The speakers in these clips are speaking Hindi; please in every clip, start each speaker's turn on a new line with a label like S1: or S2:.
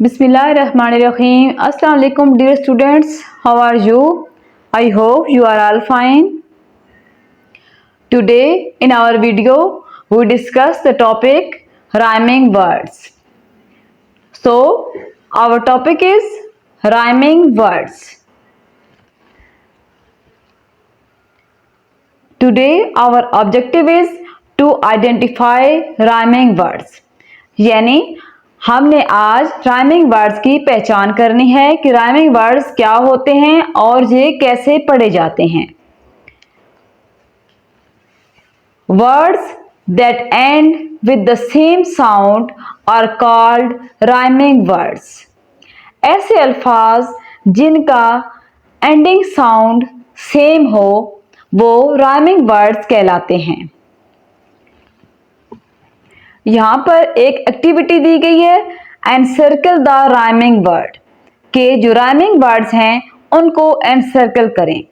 S1: Bismillahirrahmanirrahim. Assalamu alaikum dear students. How are you? I hope you are all fine. Today in our video we discuss the topic rhyming words. So our topic is rhyming words. Today our objective is to identify rhyming words. यानी हमने आज राइमिंग वर्ड्स की पहचान करनी है कि राइमिंग वर्ड्स क्या होते हैं और ये कैसे पढ़े जाते हैं। Words that end with the same sound are called rhyming words. ऐसे अल्फाज जिनका एंडिंग साउंड सेम हो वो राइमिंग वर्ड्स कहलाते हैं। यहाँ पर एक एक्टिविटी दी गई है, एनसर्कल द राइमिंग वर्ड, के जो राइमिंग वर्ड्स हैं उनको एनसर्कल करें।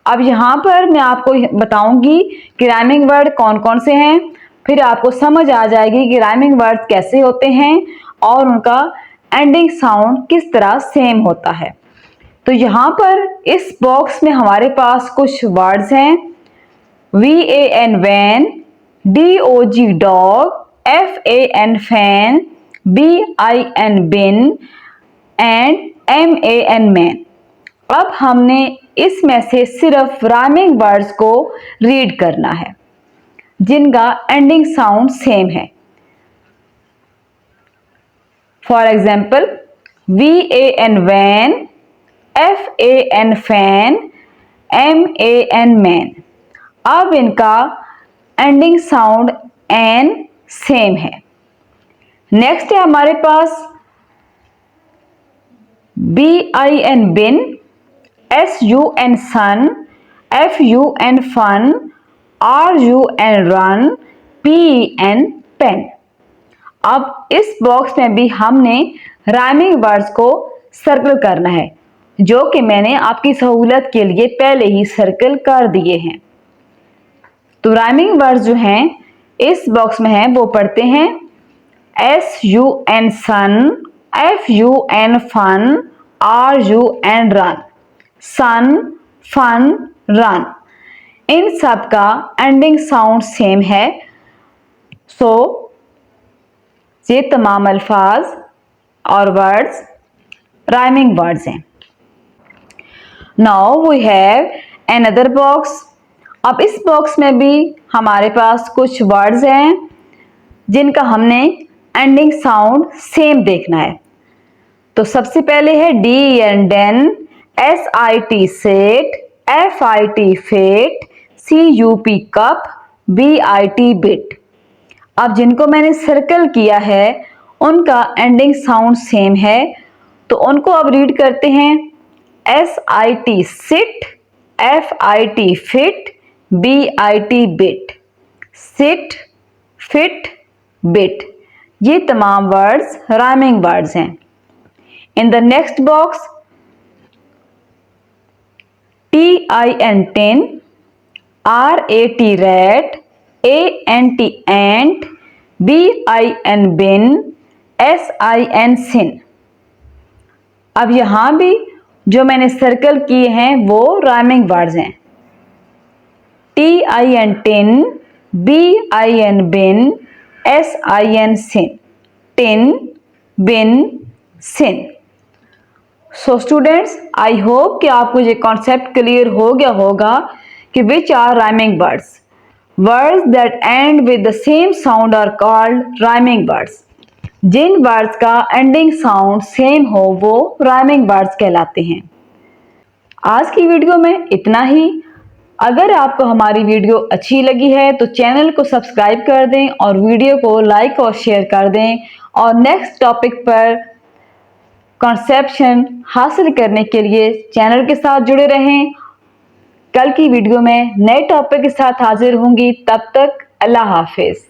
S1: अब यहाँ पर मैं आपको बताऊंगी कि राइमिंग वर्ड कौन कौन से हैं, फिर आपको समझ आ जाएगी कि राइमिंग वर्ड्स कैसे होते हैं और उनका एंडिंग साउंड किस तरह सेम होता है। तो यहाँ पर इस बॉक्स में हमारे पास कुछ वर्ड्स हैं, VAN van, DOG dog, FAN fan, BIN bin and MAN man. अब हमने इसमें से सिर्फ राइमिंग वर्ड्स को रीड करना है जिनका एंडिंग साउंड सेम है। For example VAN van, FAN fan, MAN man. अब इनका एंडिंग साउंड एन सेम है। नेक्स्ट है हमारे पास BIN bin, SUN sun, FUN fun, RUN run, PEN pen. अब इस बॉक्स में भी हमने राइमिंग वर्ड्स को सर्कल करना है, जो कि मैंने आपकी सहूलत के लिए पहले ही सर्कल कर दिए हैं। तो राइमिंग वर्ड्स जो हैं इस बॉक्स में हैं वो पढ़ते हैं SUN sun, FUN fun, RUN run, सन, फन, रन। इन सब का एंडिंग साउंड सेम है। सो ये तमाम अल्फाज और वर्ड्स राइमिंग वर्ड्स हैं। Now we have another box. अब इस बॉक्स में भी हमारे पास कुछ वर्ड्स हैं जिनका हमने एंडिंग साउंड सेम देखना है। तो सबसे पहले है DEN den, SIT sit, FIT fit, CUP cup, BIT bit. अब जिनको मैंने सर्कल किया है उनका एंडिंग साउंड सेम है, तो उनको अब रीड करते हैं SIT sit, FIT fit, BIT bit. Sit, fit, bit, ये तमाम वर्ड्स राइमिंग वर्ड्स हैं। In the next box TIN tin, RAT rat, ANT ant, BIN bin, SIN sin. अब यहां भी जो मैंने सर्कल किए हैं वो राइमिंग वर्ड्स हैं। TIN tin, BIN bin, SIN sin. Tin, bin, sin. So students, I hope कि आपको ये कॉन्सेप्ट क्लियर हो गया होगा कि which are rhyming words. Words that end with the same sound are called rhyming words. जिन वर्ड्स का एंडिंग साउंड सेम हो वो राइमिंग वर्ड्स कहलाते हैं। आज की वीडियो में इतना ही। अगर आपको हमारी वीडियो अच्छी लगी है तो चैनल को सब्सक्राइब कर दें और वीडियो को लाइक और शेयर कर दें, और नेक्स्ट टॉपिक पर कॉन्सेप्शन हासिल करने के लिए चैनल के साथ जुड़े रहें। कल की वीडियो में नए टॉपिक के साथ हाजिर होंगी। तब तक अल्लाह हाफिज।